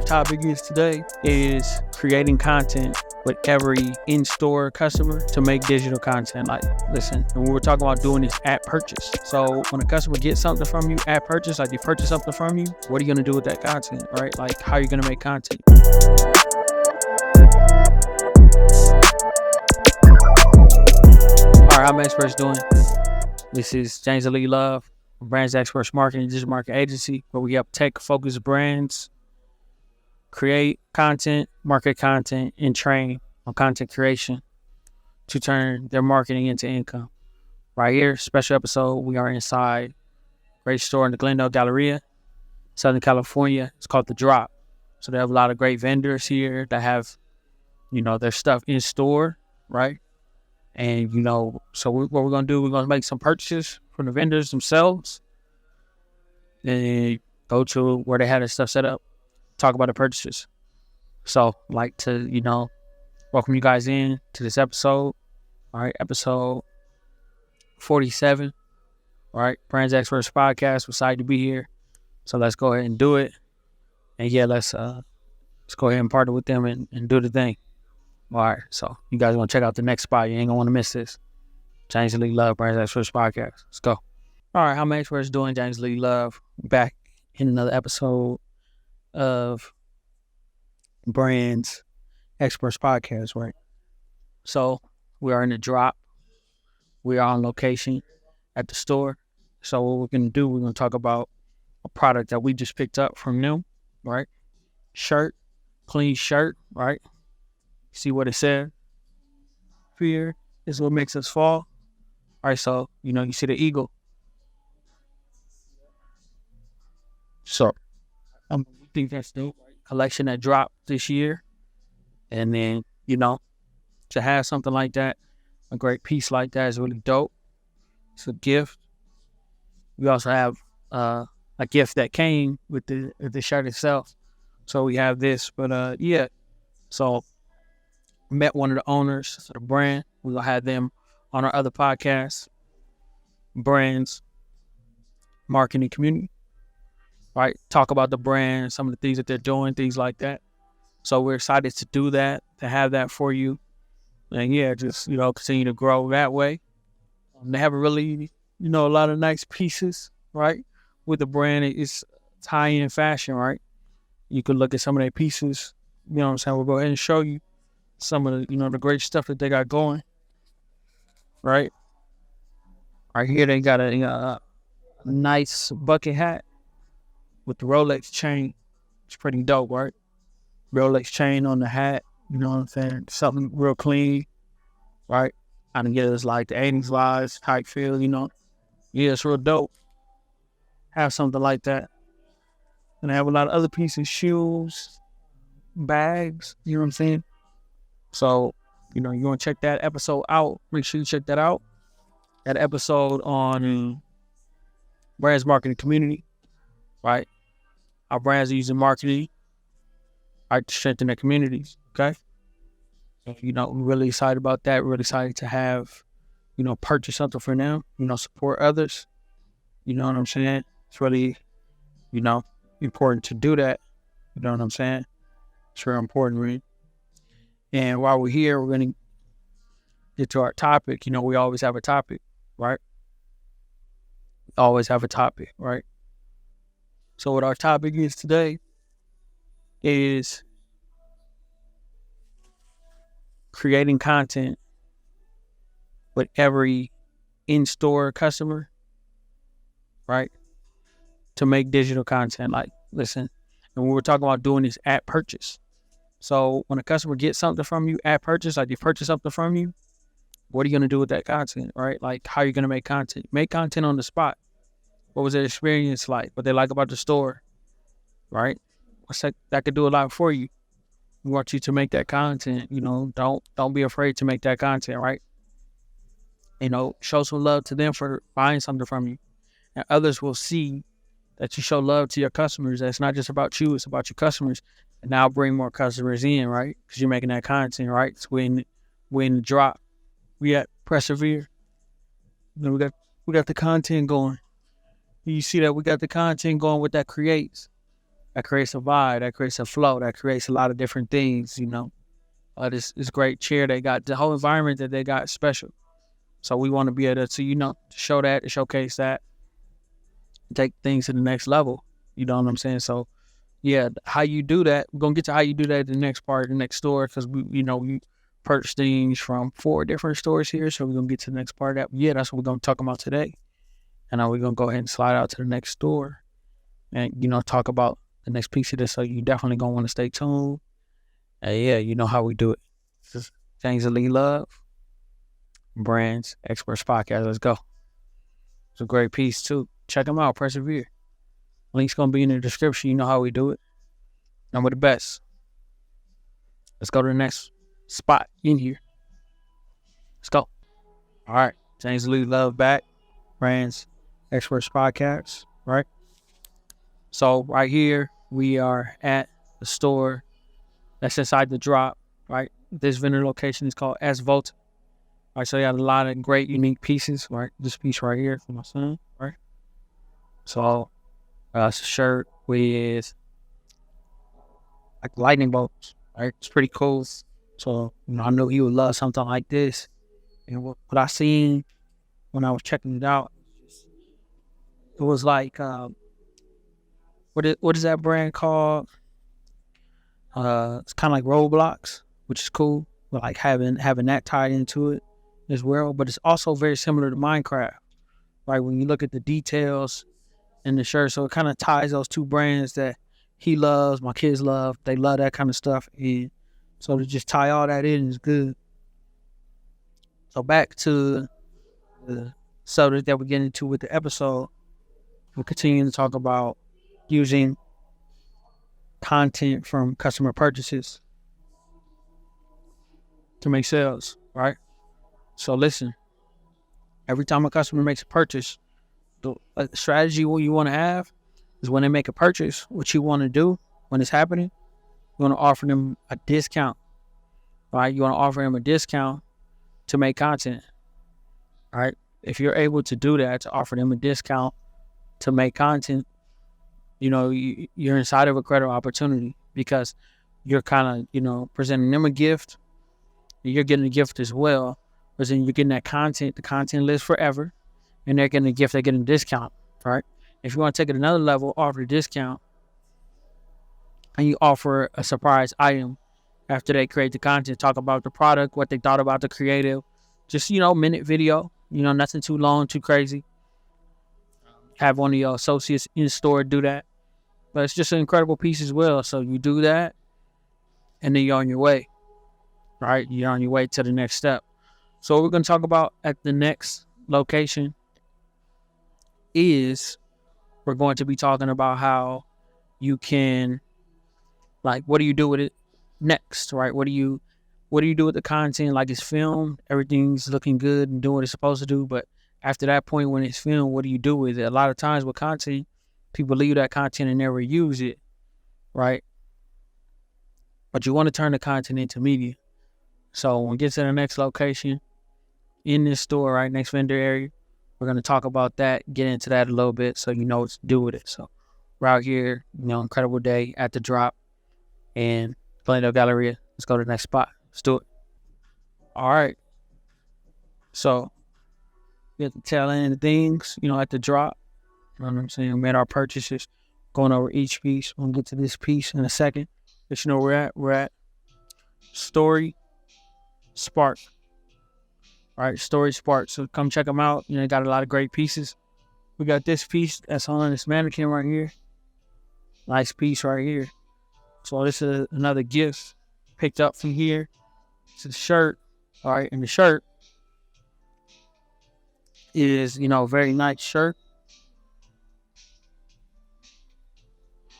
topic is today is creating content with every in-store customer to make digital content. Like, listen, and we were talking about doing this at purchase. So when a customer gets something from you at purchase, like they purchase something from you, what are you going to do with that content, right? Like, how are you going to make content? All right, how my experts doing? This is James Lee Love, Brands Experts Marketing Digital Marketing Agency, where we help tech-focused brands create content, market content, and train on content creation to turn their marketing into income. Right here, special episode, we are inside a great store in the Glendale Galleria, Southern California. It's called The Drop. So they have a lot of great vendors here that have, their stuff in store, right? And, so what we're going to do, we're going to make some purchases from the vendors themselves and go to where they had their stuff set up, talk about the purchases. So I'd like to, welcome you guys in to this episode. All right, episode 47. All right, Brands Experts Podcast. We're excited to be here. So let's go ahead and do it. And yeah, let's go ahead and partner with them and do the thing. All right, so you guys are going to check out the next spot. You ain't going to want to miss this. James Lee Love, Brands Experts Podcast. Let's go. All right, how my experts doing? James Lee Love, back in another episode of Brands Experts Podcast, right? So we are in the Drop. We are on location at the store. So what we're going to do, we're going to talk about a product that we just picked up from them, right? Shirt, clean shirt, right? See what it said? Fear is what makes us fall. All right, so, you see the eagle. So, I think that's the collection that dropped this year. And then, to have something like that, a great piece like that is really dope. It's a gift. We also have a gift that came with the shirt itself. So we have this, but yeah. So met one of the owners of the brand. We're going to have them on our other podcast, Brands Marketing Community, right? Talk about the brand, some of the things that they're doing, things like that. So we're excited to do that, to have that for you. And yeah, just, continue to grow that way. They have a really, a lot of nice pieces, right? With the brand, it's high-end fashion, right? You could look at some of their pieces, what I'm saying? We'll go ahead and show you some of the, the great stuff that they got going, right? Right here, they got a nice bucket hat with the Rolex chain. It's pretty dope, right? Rolex chain on the hat, you know what I'm saying? Something real clean, right? I can get us like the 80s vibes, type feel, Yeah, it's real dope. Have something like that. And I have a lot of other pieces, shoes, bags, you know what I'm saying? So, you want to check that episode out. Make sure you check that out. That episode on Brands Marketing Community, right? Our brands are using marketing, right, to strengthen their communities, okay? So, we're really excited about that. We're really excited to have, purchase something for them, support others. You know what I'm saying? It's really, important to do that. You know what I'm saying? It's very important, right? And while we're here, we're going to get to our topic. We always have a topic, right? Always have a topic, right? So what our topic is today is creating content with every in-store customer, right? To make digital content. Like, listen, and we were talking about doing this at purchase. So when a customer gets something from you at purchase, like they purchase something from you, what are you going to do with that content, right? Like, how are you going to make content? Make content on the spot. What was their experience like? What they like about the store, right? That could do a lot for you. We want you to make that content, don't be afraid to make that content, right? Show some love to them for buying something from you. And others will see that you show love to your customers. That's not just about you, it's about your customers. And now bring more customers in, right? Because you're making that content, right? So we're in the Drop. We at Persevere. We got the content going. You see that we got the content going, what that creates. That creates a vibe, that creates a flow, that creates a lot of different things, this great chair they got, the whole environment that they got is special. So we want to be able to, to show that, to showcase that, take things to the next level. You know what I'm saying? So yeah, how you do that, we're gonna get to how you do that in the next part, the next store, because we purchase things from 4 different stores here. So we're gonna get to the next part of that. But yeah, that's what we're gonna talk about today. And now we're gonna go ahead and slide out to the next store and talk about the next piece of this. So you definitely gonna want to stay tuned. And yeah, you know how we do it. This is things that Lee love. Brands Experts Podcast. Let's go. It's a great piece too. Check them out. Persevere. Link's gonna be in the description. You know how we do it. And we're the best. Let's go to the next spot in here. Let's go. All right. James Lee Love back. Brands Experts Podcast. Right. So right here we are at the store that's inside the drop. Right. This vendor location is called S Volta. All right. So you have a lot of great, unique pieces. Right. This piece right here for my son. Right. So it's a shirt with like lightning bolts. Right. It's pretty cool. So I knew he would love something like this. And what I seen when I was checking it out, it was like what is that brand called? It's kind of like Roblox, which is cool. But like having that tied into it as well. But it's also very similar to Minecraft, right? When you look at the details in the shirt, so it kind of ties those 2 brands that he loves, my kids love. They love that kind of stuff, and so to just tie all that in is good. So back to the subject that we're getting into with the episode, we're continuing to talk about using content from customer purchases to make sales, right? So listen, every time a customer makes a purchase, the strategy what you want to have is when they make a purchase, what you want to do when it's happening, you want to offer them a discount, right? You want to offer them a discount to make content, right? If you're able to do that, to offer them a discount to make content, you're inside of a credible opportunity because you're kind of, presenting them a gift. You're getting a gift as well, but then you're getting that content. The content lives forever, and they're getting a gift. They're getting a discount, right? If you want to take it another level, offer a discount, and you offer a surprise item after they create the content. Talk about the product, what they thought about the creative, just minute video. Nothing too long, too crazy. Have one of your associates in store do that. But it's just an incredible piece as well. So you do that, and then you're on your way, right? You're on your way to the next step. So what we're going to talk about at the next location is we're going to be talking about how you can, what do you do with it next, right? What do you do with the content? Like it's filmed, everything's looking good and doing what it's supposed to do, but after that point when it's filmed, what do you do with it? A lot of times with content, people leave that content and never use it, right? But you want to turn the content into media. So when we get to the next location in this store, right, next vendor area, we're going to talk about that, get into that a little bit so you know what to do with it. So we're out here, incredible day at the drop in Glendale Galleria. Let's go to the next spot. Let's do it. All right. So we at the tail end of things, at the drop. You know what I'm saying? We made our purchases, going over each piece. We'll get to this piece in a second. But you know where we're at. Story Spark. All right, Story Spark. So come check them out. They got a lot of great pieces. We got this piece that's on this mannequin right here. Nice piece right here. So this is another gift picked up from here. It's a shirt. All right, and the shirt is, a very nice shirt.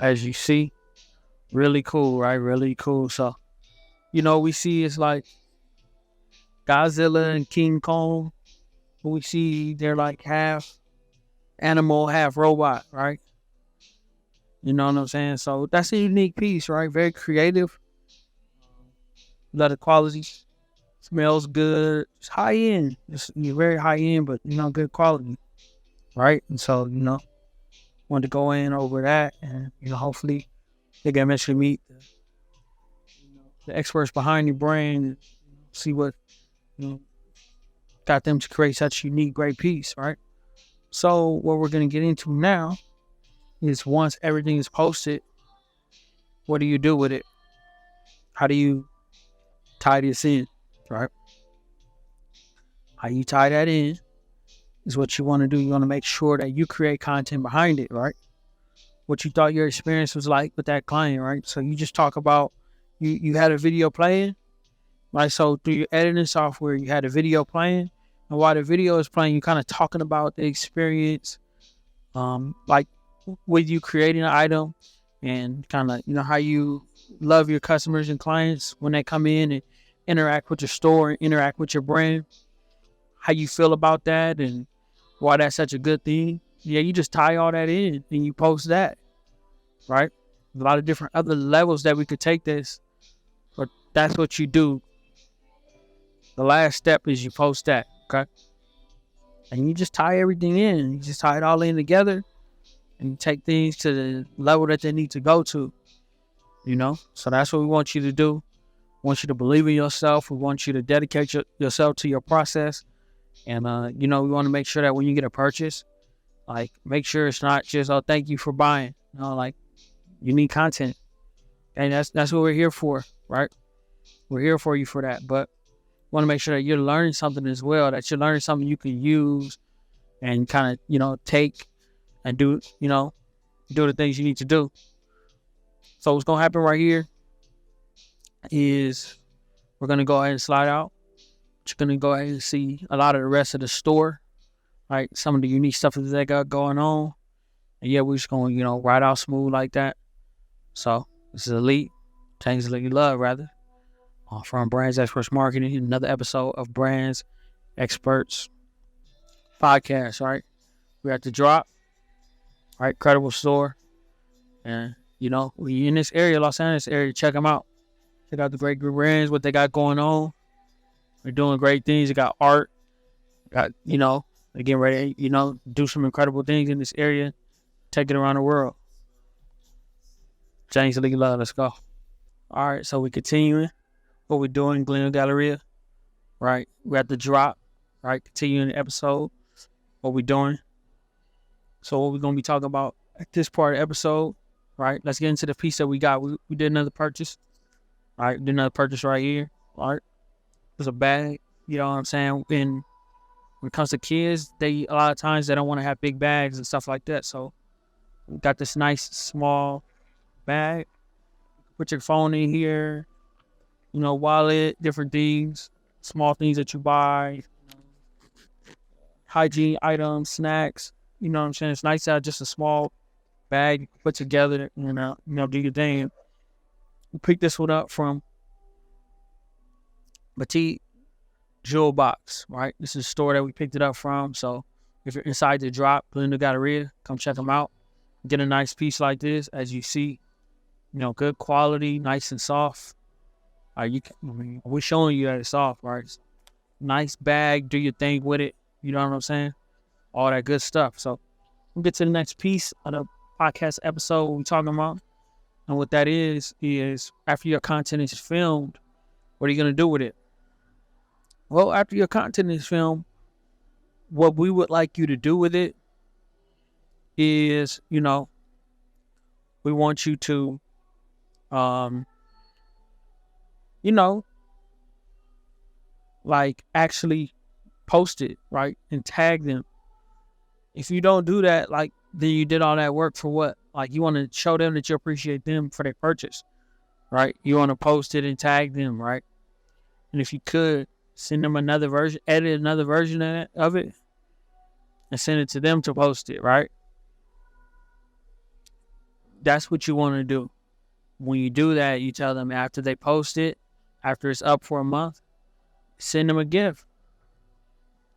As you see, really cool, right? Really cool. So, we see it's like Godzilla and King Kong. We see they're like half animal, half robot, right? You know what I'm saying? So that's a unique piece, right? Very creative. A lot of quality. Smells good. It's high end. It's very high end, but good quality, right? And so wanted to go in over that, and hopefully They can eventually meet the experts behind your brand, see what got them to create such a unique, great piece, right? So what we're going to get into now is once everything is posted, what do you do with it? How do you tie this in, right? How you tie that in is what you want to do. You want to make sure that you create content behind it, right? What you thought your experience was like with that client, right? So you just talk about you had a video playing, right? So through your editing software, you had a video playing, and while the video is playing, you kind of talking about the experience, like with you creating an item, and kind of how you love your customers and clients when they come in and interact with your store and interact with your brand. How you feel about that and why that's such a good thing. Yeah, you just tie all that in and you post that, right? A lot of different other levels that we could take this, but that's what you do. The last step is you post that, okay? And you just tie everything in. You just tie it all in together and you take things to the level that they need to go to, So that's what we want you to do. We want you to believe in yourself. We want you to dedicate yourself to your process. And, we want to make sure that when you get a purchase, like, make sure it's not just, oh, thank you for buying. Like, you need content. And that's what we're here for, right? We're here for you for that. But we want to make sure that you're learning something as well, that you're learning something you can use and kind of, take and do, do the things you need to do. So what's going to happen right here is we're going to go ahead and slide out. You're going to go ahead and see a lot of the rest of the store, right? Some of the unique stuff that they got going on. And yeah, we're just going to, ride out smooth like that. So this is Elite, things that you love, rather, from Brands Experts Marketing, another episode of Brands Experts Podcast, right? We're at the drop, right? Credible store. And, when you're in this area, Los Angeles area, check them out. Check out the great group brands, what they got going on. They're doing great things. They got art. Got, they're getting ready, do some incredible things in this area. Take it around the world. James League Love, let's go. All right, so we're continuing what we're doing in Glendale Galleria, right? We're at the drop, right? Continuing the episode, what we're doing. So what we're going to be talking about at this part of the episode, right? Let's get into the piece that we got. We did another purchase, all right? Did another purchase right here, all right? There's a bag, you know what I'm saying? And when it comes to kids, a lot of times they don't want to have big bags and stuff like that. So we got this nice small bag. Put your phone in here, wallet, different things, small things that you buy, hygiene items, snacks. You know what I'm saying? It's nice to have just a small bag you can put together and do your thing. We picked this one up from Petite Jewel Box, right? This is a store that we picked it up from. So if you're inside the drop, Glendale Galleria, come check them out. Get a nice piece like this, as you see. Good quality, nice and soft. We're showing you that it's soft, right? Nice bag, do your thing with it. You know what I'm saying? All that good stuff. So we'll get to the next piece of the podcast episode we're talking about. And what that is after your content is filmed, what are you going to do with it? Well, after your content is filmed, what we would like you to do with it is, we want you to, like actually post it, right? And tag them. If you don't do that, like, then you did all that work for what? Like, you want to show them that you appreciate them for their purchase, right? You want to post it and tag them, right? And if you could, send them another version, edit another version of it, and send it to them to post it, right? That's what you want to do. When you do that, you tell them after they post it, after it's up for a month, send them a gift.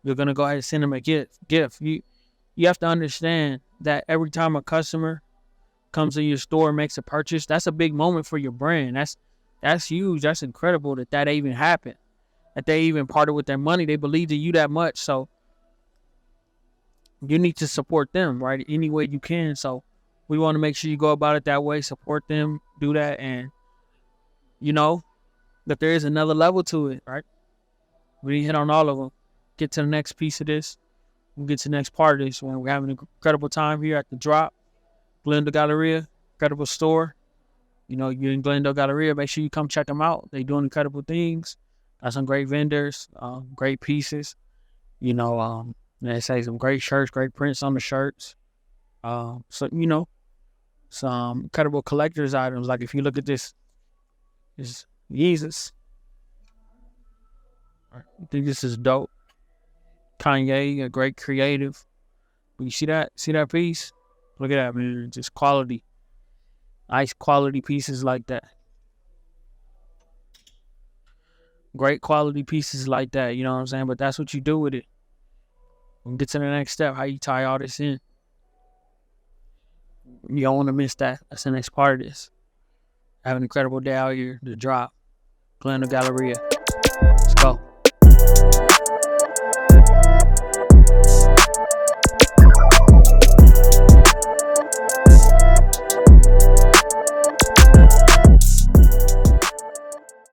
You're going to go ahead and send them a gift. You have to understand that every time a customer comes in your store and makes a purchase, that's a big moment for your brand. That's huge. That's incredible that even happened. That they even parted with their money. They believed in you that much. So you need to support them, right? Any way you can. So we want to make sure you go about it that way, support them, do that, and you know that there is another level to it, right? We hit on all of them. Get to the next piece of this. We'll get to the next part of this when we're having an incredible time here at the Drop, Glendale Galleria, incredible store. You know, you're in Glendale Galleria, make sure you come check them out. They're doing incredible things. Got some great vendors, great pieces. You know, they say some great shirts, great prints on the shirts. So, you know, some incredible collector's items. Like if you look at this Yeezus. I think this is dope. Kanye, a great creative. But you see that? See that piece? Look at that, man. Just quality. Nice quality pieces like that. Great quality pieces like that, you know what I'm saying? But that's what you do with it. We'll get to the next step, how you tie all this in. You don't want to miss that. That's the next part of this. Have an incredible day out here. The Drop. Glendale Galleria. Let's go.